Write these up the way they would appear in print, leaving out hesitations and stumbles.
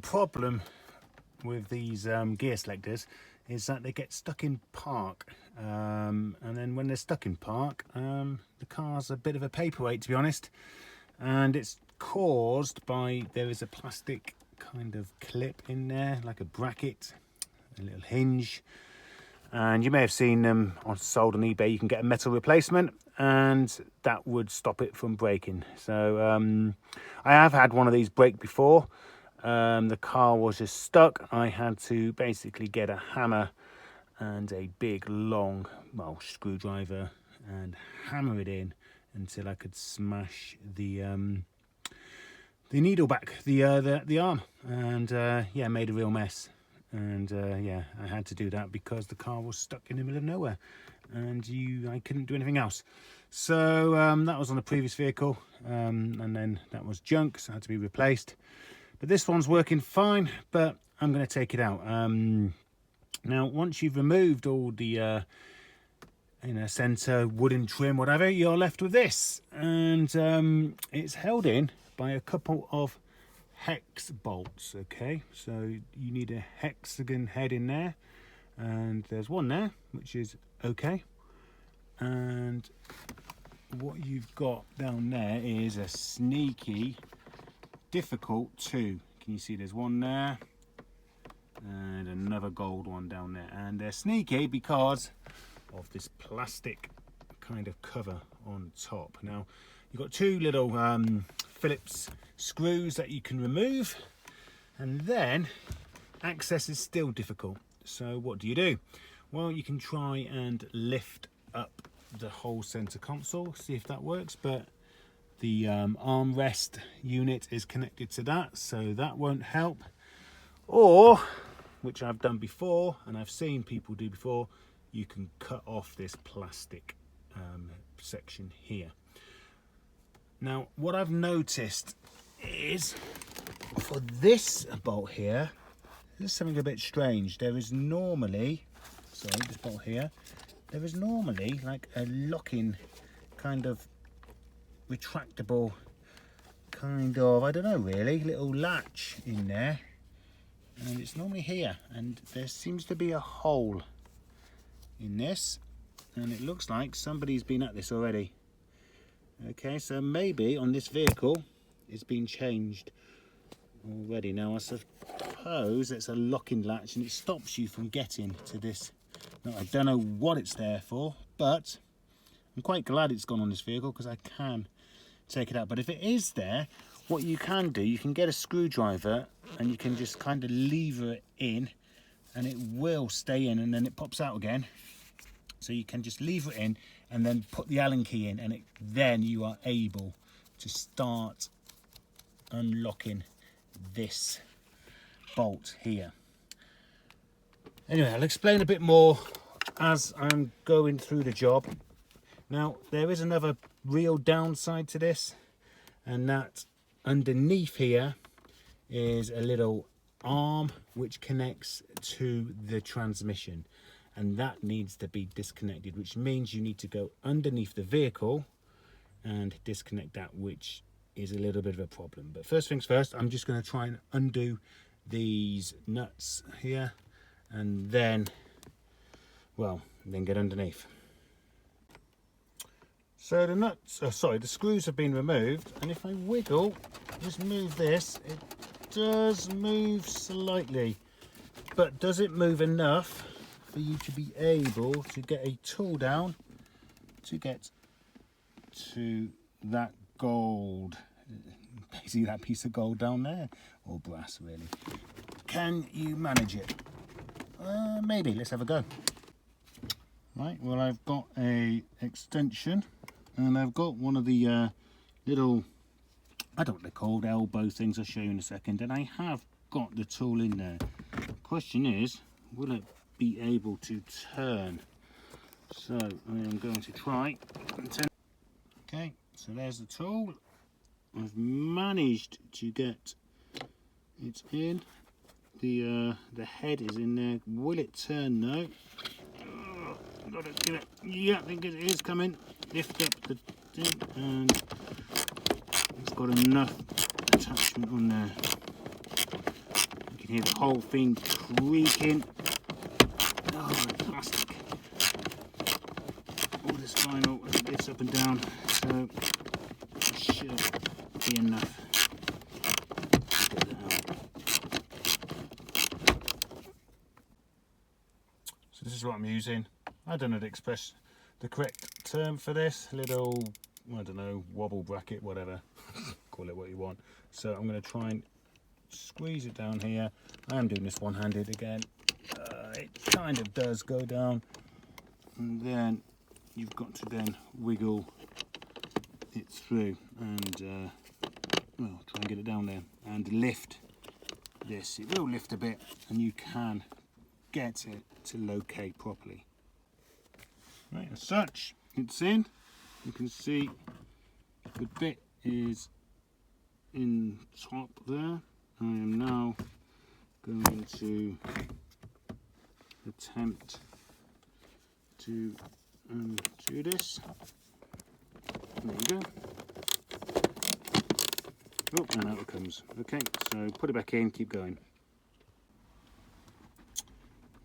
problem with these gear selectors is that they get stuck in park, and then when they're stuck in park, the car's a bit of a paperweight, to be honest, and it's caused by, there is a plastic kind of clip in there, like a bracket, a little hinge, and you may have seen them sold on eBay. You can get a metal replacement, and that would stop it from breaking. So I have had one of these break before. The car was just stuck. I had to basically get a hammer and a big long, well, screwdriver and hammer it in until I could smash the needle back, the arm, and yeah, made a real mess. And yeah, I had to do that because the car was stuck in the middle of nowhere, and I couldn't do anything else. So that was on the previous vehicle, and then that was junk, so it had to be replaced. But this one's working fine, but I'm going to take it out. Now, once you've removed all the centre, wooden trim, whatever, you're left with this. And it's held in by a couple of hex bolts, okay? So you need a hexagon head in there. And there's one there, which is okay. And what you've got down there is a sneaky, difficult two. Can you see there's one there and another gold one down there, and they're sneaky because of this plastic kind of cover on top. Now you've got two little Phillips screws that you can remove, and then access is still difficult. So what do? Well, you can try and lift up the whole center console, see if that works, but the armrest unit is connected to that, so that won't help. Or, which I've done before and I've seen people do before, you can cut off this plastic section here. Now, what I've noticed is for this bolt here, there's something a bit strange. There is normally, sorry, this bolt here, there is normally like a locking kind of retractable kind of, I don't know really, little latch in there, and it's normally here, and there seems to be a hole in this, and it looks like somebody's been at this already. Okay, so maybe on this vehicle it's been changed already. Now I suppose it's a locking latch and it stops you from getting to this. Now I don't know what it's there for, but I'm quite glad it's gone on this vehicle because I can take it out. But if it is there, what you can do, you can get a screwdriver and you can just kind of lever it in, and it will stay in, and then it pops out again. So you can just lever it in and then put the Allen key in, and then you are able to start unlocking this bolt here. Anyway, I'll explain a bit more as I'm going through the job. Now, there is another real downside to this, and that underneath here is a little arm which connects to the transmission, and that needs to be disconnected, which means you need to go underneath the vehicle and disconnect that, which is a little bit of a problem. But first things first, I'm just going to try and undo these nuts here, and then, well, then get underneath. So the nuts, the screws have been removed, and if I wiggle, just move this, it does move slightly. But does it move enough for you to be able to get a tool down to get to that gold, basically that piece of gold down there, or brass really? Can you manage it? Maybe. Let's have a go. Right, well, I've got a extension, and I've got one of the little, I don't know what they're called, elbow things. I'll show you in a second, and I have got the tool in there. The question is, will it be able to turn? So I am going to try and turn. Okay, so there's the tool. I've managed to get it in. The head is in there. Will it turn though? Gotta give it. Yeah, I think it is coming. Lift up the thing, and it's got enough attachment on there. hear the whole thing creaking. Oh, the plastic. All this vinyl as it gets up and down, so it should be enough. Get that out. So this is what I'm using. I don't know the correct term for this. Little, I don't know, wobble bracket, whatever. Call it what you want. So I'm going to try and squeeze it down here. I am doing this one-handed again. It kind of does go down, and then you've got to then wiggle it through and well, try and get it down there and lift this. It will lift a bit, and you can get it to locate properly. Right, as such, it's in. You can see the bit is in top there. I am now going to attempt to undo this. There you go. Oh, and out it comes. Okay, so put it back in, keep going.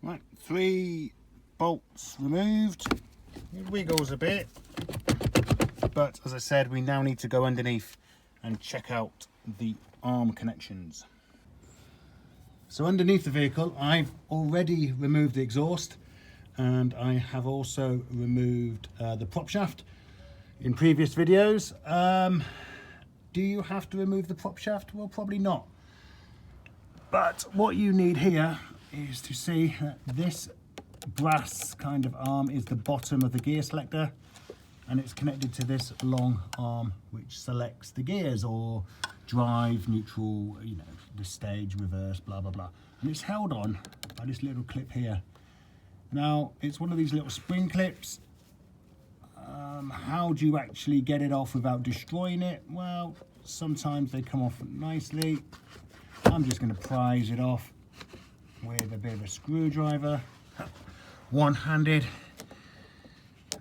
Right, 3 bolts removed. It wiggles a bit, but as I said, we now need to go underneath and check out the arm connections. So underneath the vehicle, I've already removed the exhaust, and I have also removed the prop shaft. In previous videos, do you have to remove the prop shaft? Well, probably not. But what you need here is to see that this brass kind of arm is the bottom of the gear selector, and it's connected to this long arm which selects the gears, or drive, neutral, you know, the stage, reverse, blah blah blah, and it's held on by this little clip here. Now it's one of these little spring clips. How do you actually get it off without destroying it? Well, sometimes they come off nicely. I'm just going to prise it off with a bit of a screwdriver, one-handed.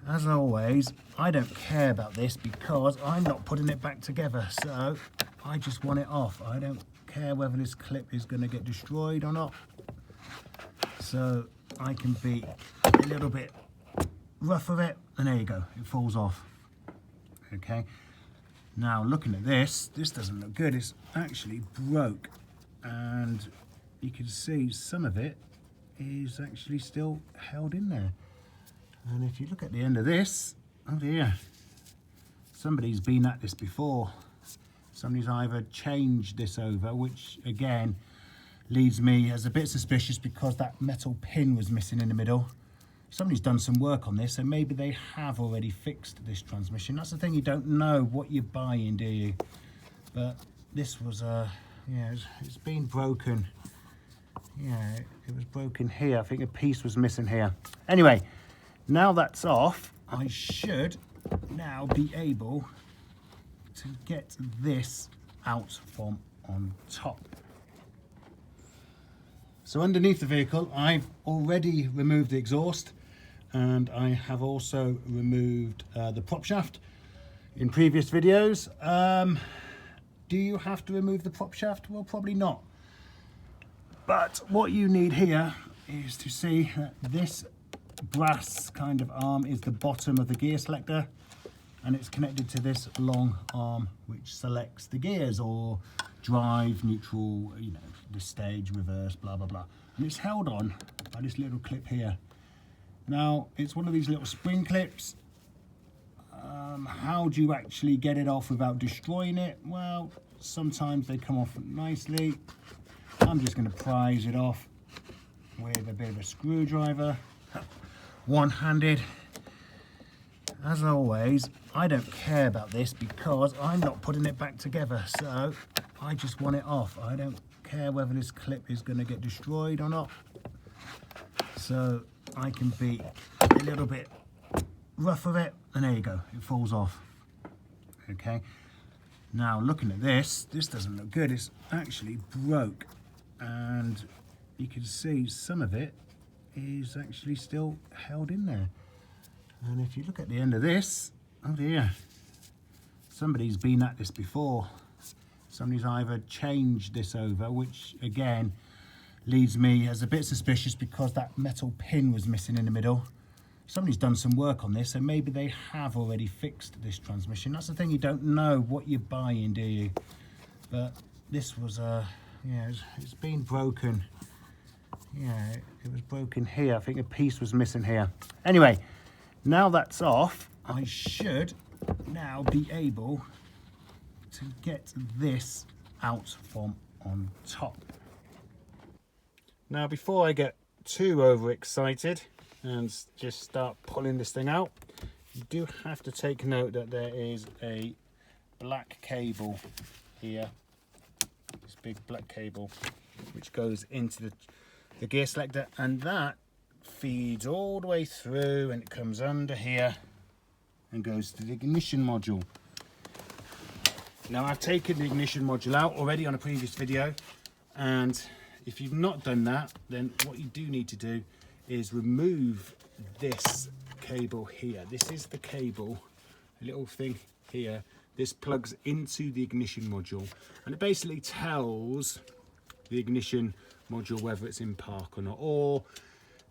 As always, I don't care about this because I'm not putting it back together, so I just want it off. I don't care whether this clip is going to get destroyed or not, so I can be a little bit rough with it, and there you go, it falls off. Okay, now looking at this doesn't look good. It's actually broke, and you can see some of it is actually still held in there. And if you look at the end of this, oh dear, somebody's been at this before. Somebody's either changed this over, which again leaves me as a bit suspicious because that metal pin was missing in the middle. Somebody's done some work on this, so maybe they have already fixed this transmission. That's the thing, you don't know what you're buying, do you? But this was, yeah, it's been broken. Yeah, it was broken here. I think a piece was missing here. Anyway, now that's off, I should now be able to get this out from on top. So underneath the vehicle, I've already removed the exhaust, and I have also removed the prop shaft. In previous videos, do you have to remove the prop shaft? Well, probably not. But what you need here is to see that this brass kind of arm is the bottom of the gear selector, and it's connected to this long arm which selects the gears, or drive, neutral, you know, the stage, reverse, blah blah blah, and it's held on by this little clip here. Now it's one of these little spring clips. How do you actually get it off without destroying it? Well, sometimes they come off nicely. I'm just going to prise it off with a bit of a screwdriver, one-handed. As always, I don't care about this because I'm not putting it back together, so I just want it off. I don't care whether this clip is going to get destroyed or not, so I can be a little bit rough with it, and there you go, it falls off. Okay, now looking at this doesn't look good. It's actually broke, and you can see some of it is actually still held in there. And if you look at the end of this, oh dear, somebody's been at this before. Somebody's either changed this over, which again leads me as a bit suspicious because that metal pin was missing in the middle. Somebody's done some work on this, so maybe they have already fixed this transmission. That's the thing, you don't know what you're buying, do you? But this was yeah, it's been broken. Yeah, it was broken here. I think a piece was missing here. Anyway, now that's off, I should now be able to get this out from on top. Now, before I get too overexcited and just start pulling this thing out, you do have to take note that there is a black cable here, this big black cable, which goes into the gear selector, and that feeds all the way through and it comes under here and goes to the ignition module. Now, I've taken the ignition module out already on a previous video, and if you've not done that, then what you do need to do is remove this cable here. This is the cable, a little thing here. This plugs into the ignition module, and it basically tells the ignition module whether it's in park or not, or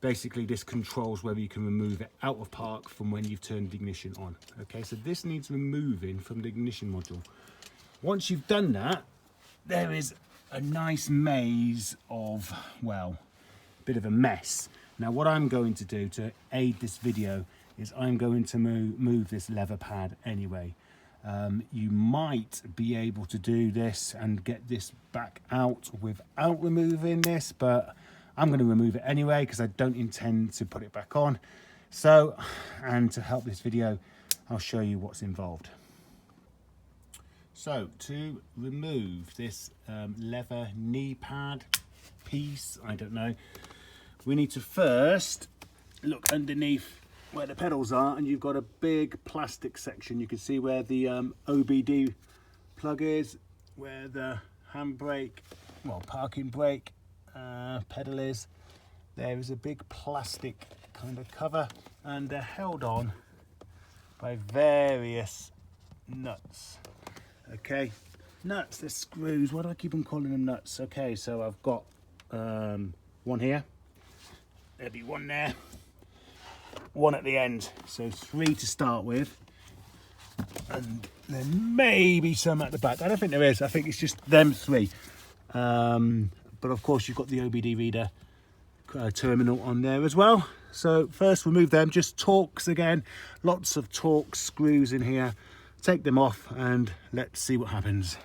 basically this controls whether you can remove it out of park from when you've turned the ignition on. Okay, so this needs removing from the ignition module. Once you've done that, there is a nice maze of, well, a bit of a mess. Now, what I'm going to do to aid this video is I'm going to move this lever pad anyway. You might be able to do this and get this back out without removing this, but I'm going to remove it anyway because I don't intend to put it back on. So, and to help this video, I'll show you what's involved. So, to remove this lever knee pad piece, I don't know, we need to first look underneath where the pedals are, and you've got a big plastic section. You can see where the OBD plug is, where the handbrake, well, parking brake pedal is. There is a big plastic kind of cover, and they're held on by various nuts. Okay, nuts, they're screws. Why do I keep on calling them nuts? Okay, so I've got one here, there'll be one there, one at the end, so 3 to start with, and there may be some at the back. I don't think there is, I think it's just them 3. But of course you've got the OBD reader terminal on there as well. So first remove them, just Torx again, lots of Torx screws in here. Take them off and let's see what happens.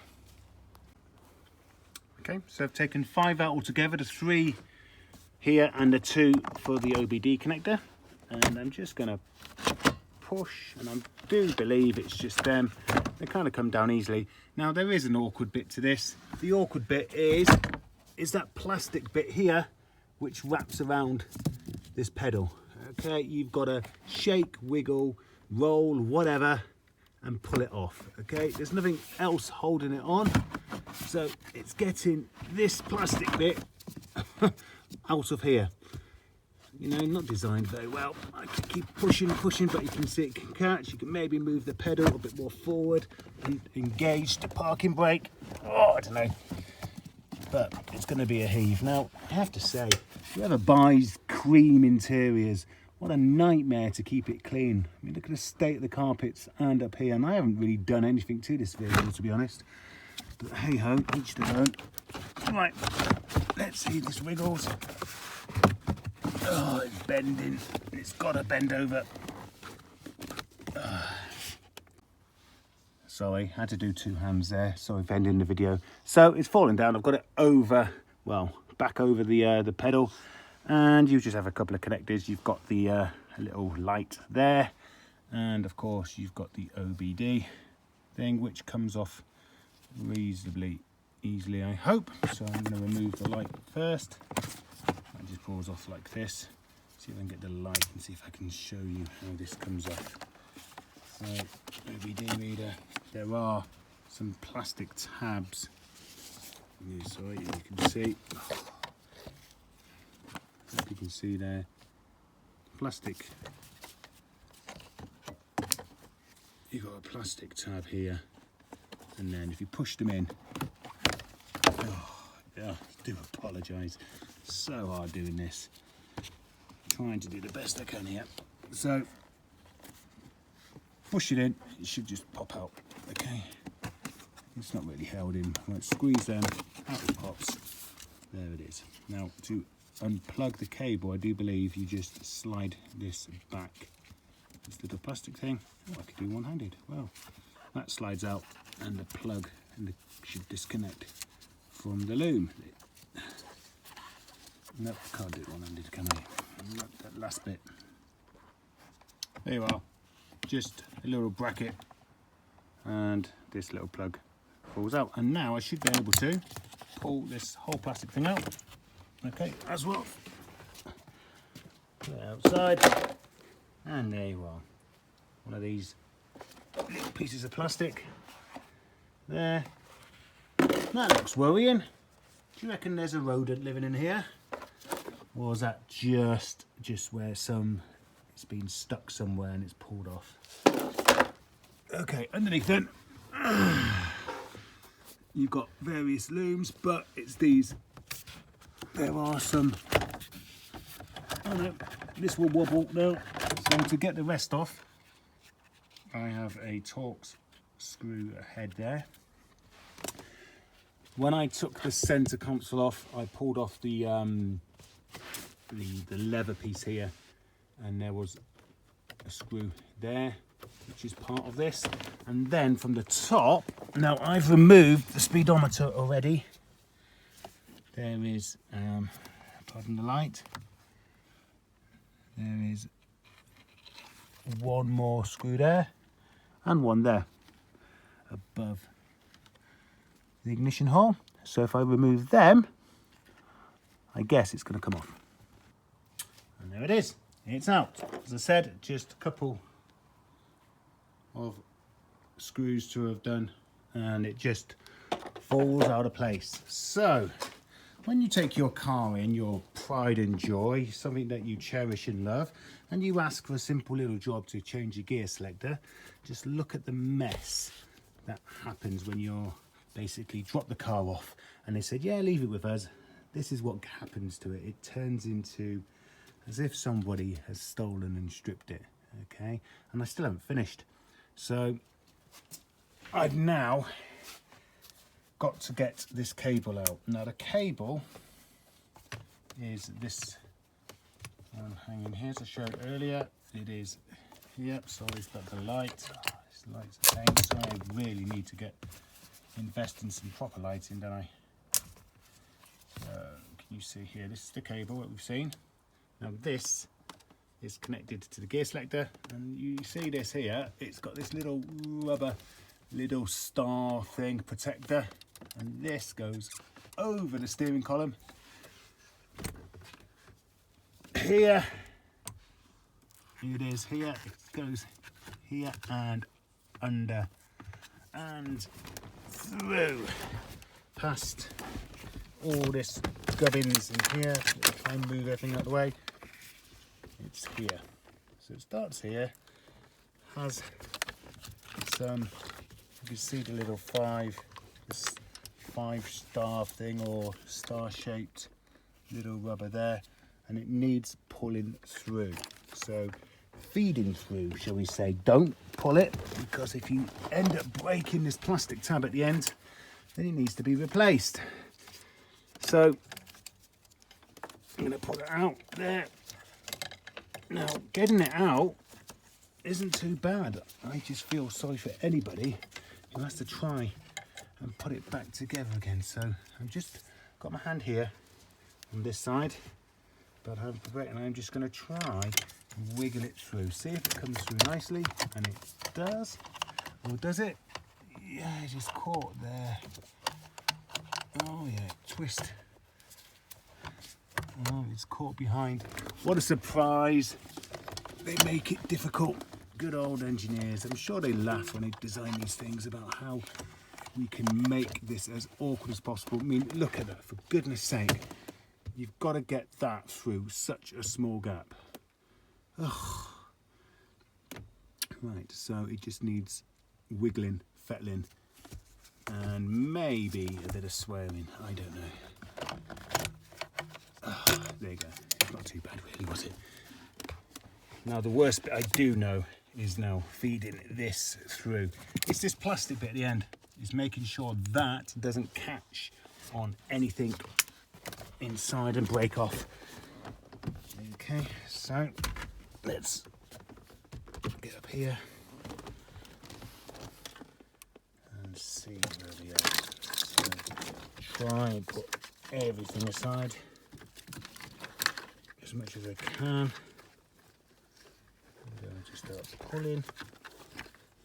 Okay, so I've taken 5 out altogether, the 3 here and the 2 for the OBD connector. And I'm just gonna push, and I do believe it's just them. They kind of come down easily. Now there is an awkward bit to this. The awkward bit is that plastic bit here, which wraps around this pedal. Okay, you've got to shake, wiggle, roll, whatever, and pull it off. Okay, there's nothing else holding it on, so it's getting this plastic bit out of here. You know, not designed very well. I can keep pushing, but you can see it can catch. You can maybe move the pedal a bit more forward and engage the parking brake. Oh, I don't know, but it's going to be a heave. Now, I have to say, whoever buys cream interiors, what a nightmare to keep it clean. I mean, look at the state of the carpets and up here, and I haven't really done anything to this vehicle, to be honest. But hey ho, each their own. Right, let's see if this wiggles. Oh, it's bending. It's got to bend over. Sorry, had to do 2 hands there. Sorry for ending the video. So it's fallen down. I've got it over, well, back over the pedal. And you just have a couple of connectors. You've got the a little light there. And of course, you've got the OBD thing, which comes off reasonably easily, I hope. So I'm going to remove the light first. It just falls off like this. See if I can get the light and see if I can show you how this comes off. So, OBD reader. There are some plastic tabs. Sorry, you can see. Hope you can see there. Plastic. You've got a plastic tab here, and then if you push them in, oh, yeah, I do apologise. So hard doing this. Trying to do the best I can here. So push it in, it should just pop out. Okay. It's not really held in. Right, squeeze them, out it pops. There it is. Now to unplug the cable, I do believe you just slide this back. This little plastic thing. Oh, I could do one-handed. Well, that slides out and the plug and should disconnect from the loom. Nope, can't do it one-handed, can I? Not that last bit. There you are. Just a little bracket and this little plug falls out. And now I should be able to pull this whole plastic thing out. Okay, as well. Put it outside. And there you are. One of these little pieces of plastic. There. That looks worrying. Do you reckon there's a rodent living in here? Or is that just where it's been stuck somewhere and it's pulled off? Okay, underneath then, you've got various looms, but it's these. There are some, oh no, this will wobble now. So to get the rest off, I have a Torx screw head there. When I took the center console off, I pulled off the leather piece here, and there was a screw there, which is part of this. And then from the top, now I've removed the speedometer already. There is, pardon the light, there is one more screw there and one there above the ignition hole. So if I remove them, I guess it's going to come off. And there it is, it's out. As I said, just a couple of screws to have done and it just falls out of place. So when you take your car in, your pride and joy, something that you cherish and love, and you ask for a simple little job to change your gear selector, just look at the mess that happens when you're basically drop the car off and they said, yeah, leave it with us. This is what happens to it. It turns into as if somebody has stolen and stripped it, okay? And I still haven't finished. So I've now got to get this cable out. Now the cable is this one hanging here, as I showed earlier. It is, yep, sorry about the light. Oh, this light's a pain, so I really need to invest in some proper lighting, don't I? Can you see here, this is the cable that we've seen. Now this is connected to the gear selector, and you see this here, it's got this little rubber little star thing protector, and this goes over the steering column here. It is here, it goes here and under and through past all this gubbins in here. Try and move everything out of the way. It's here, so it starts here, has some, you can see the little this 5-star thing or star-shaped little rubber there, and it needs pulling through. So feeding through, shall we say. Don't pull it, because if you end up breaking this plastic tab at the end, then it needs to be replaced. So I'm going to put it out there. Now getting it out isn't too bad. I just feel sorry for anybody who has to try and put it back together again. So I've just got my hand here on this side, but I'm just going to try and wiggle it through, see if it comes through nicely, and it does. Or does it? Yeah, it just caught there. Oh yeah, twist. Oh, it's caught behind. What a surprise. They make it difficult. Good old engineers. I'm sure they laugh when they design these things about how we can make this as awkward as possible. I mean, look at that, for goodness sake. You've got to get that through such a small gap. Ugh. Right, so it just needs wiggling, fettling, and maybe a bit of swearing. I don't know. got it. Now the worst bit I do know is now feeding this through. It's this plastic bit at the end. It's making sure that doesn't catch on anything inside and break off. Okay, so let's get up here and see where we are. So try and put everything aside as much as I can. I'm going to start pulling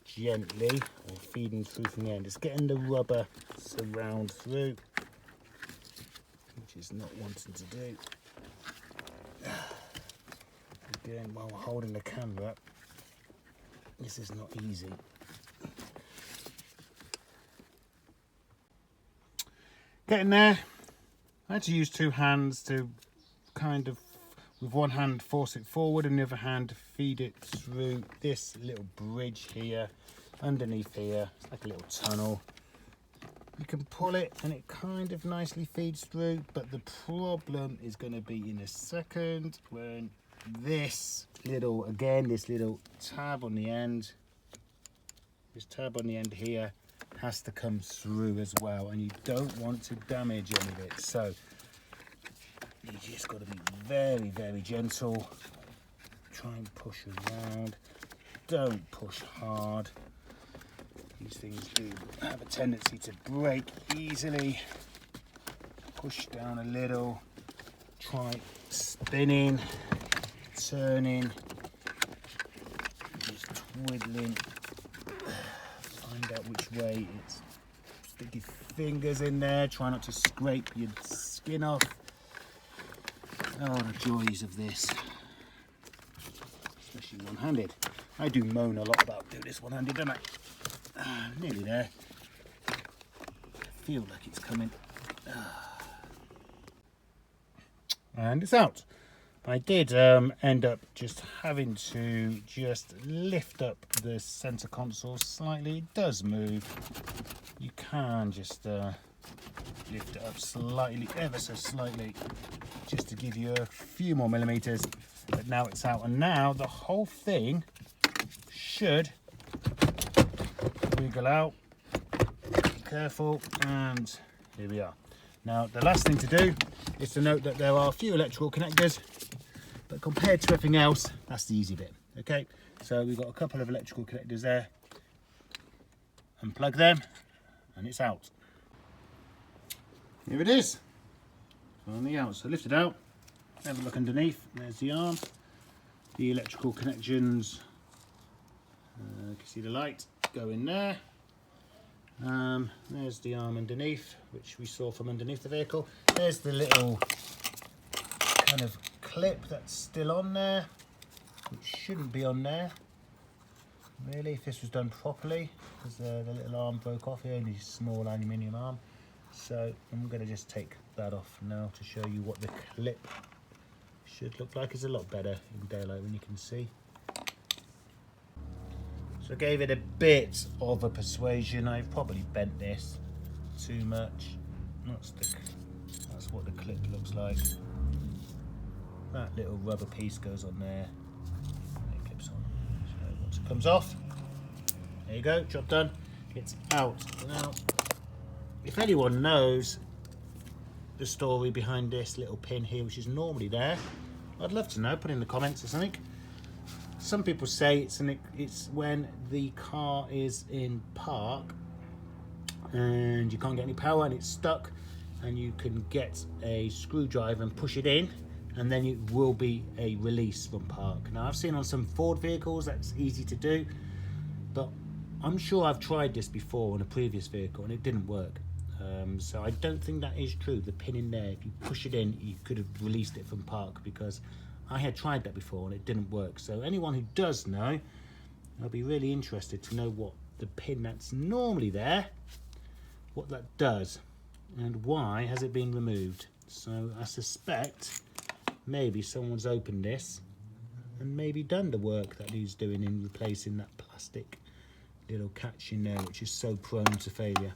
gently or feeding through from the end. It's getting the rubber surround through, which is not wanting to do. Again, while we're holding the camera up, this is not easy. Getting there. I had to use two hands to kind of, with one hand force it forward and the other hand feed it through this little bridge here, underneath here. It's like a little tunnel. You can pull it and it kind of nicely feeds through, but the problem is going to be in a second when this little, again, this little tab on the end, this tab on the end here has to come through as well, and you don't want to damage any of it. So you just got to be very, very gentle. Try and push around. Don't push hard. These things do have a tendency to break easily. Push down a little. Try spinning, turning, just twiddling. Find out which way it's. Stick your fingers in there. Try not to scrape your skin off. Oh, the joys of this, especially one-handed. I do moan a lot about doing this one-handed, don't I? Nearly there. I feel like it's coming. And it's out. I did end up just having to just lift up the center console slightly. It does move. You can just lift it up slightly, ever so slightly, just to give you a few more millimeters. But now it's out, and now the whole thing should wiggle out. Be careful, and here we are. Now the last thing to do is to note that there are a few electrical connectors, but compared to everything else, that's the easy bit. Okay, so we've got a couple of electrical connectors there. Unplug them, and it's out. Here it is on the out. So lift it out, have a look underneath. There's the arm, the electrical connections. You can see the light go in there. There's the arm underneath, which we saw from underneath the vehicle. There's the little kind of clip that's still on there, which shouldn't be on there really if this was done properly, because the little arm broke off here, only a small aluminium arm. So I'm going to just take that off now to show you what the clip should look like. It's a lot better in daylight when you can see. So I gave it a bit of a persuasion. I've probably bent this too much. That's what the clip looks like. That little rubber piece goes on there. It clips on. So once it comes off, there you go, job done. It's out. Now, if anyone knows the story behind this little pin here, which is normally there, I'd love to know. Put in the comments or something. Some people say it's when the car is in park and you can't get any power and it's stuck, and you can get a screwdriver and push it in, and then it will be a release from park. Now I've seen on some Ford vehicles that's easy to do, but I'm sure I've tried this before on a previous vehicle and it didn't work. So I don't think that is true. The pin in there, if you push it in, you could have released it from park, because I had tried that before and it didn't work. So anyone who does know, I'll be really interested to know what the pin that's normally there, what that does, and why has it been removed. So I suspect maybe someone's opened this and maybe done the work that he's doing in replacing that plastic little catch in there, which is so prone to failure.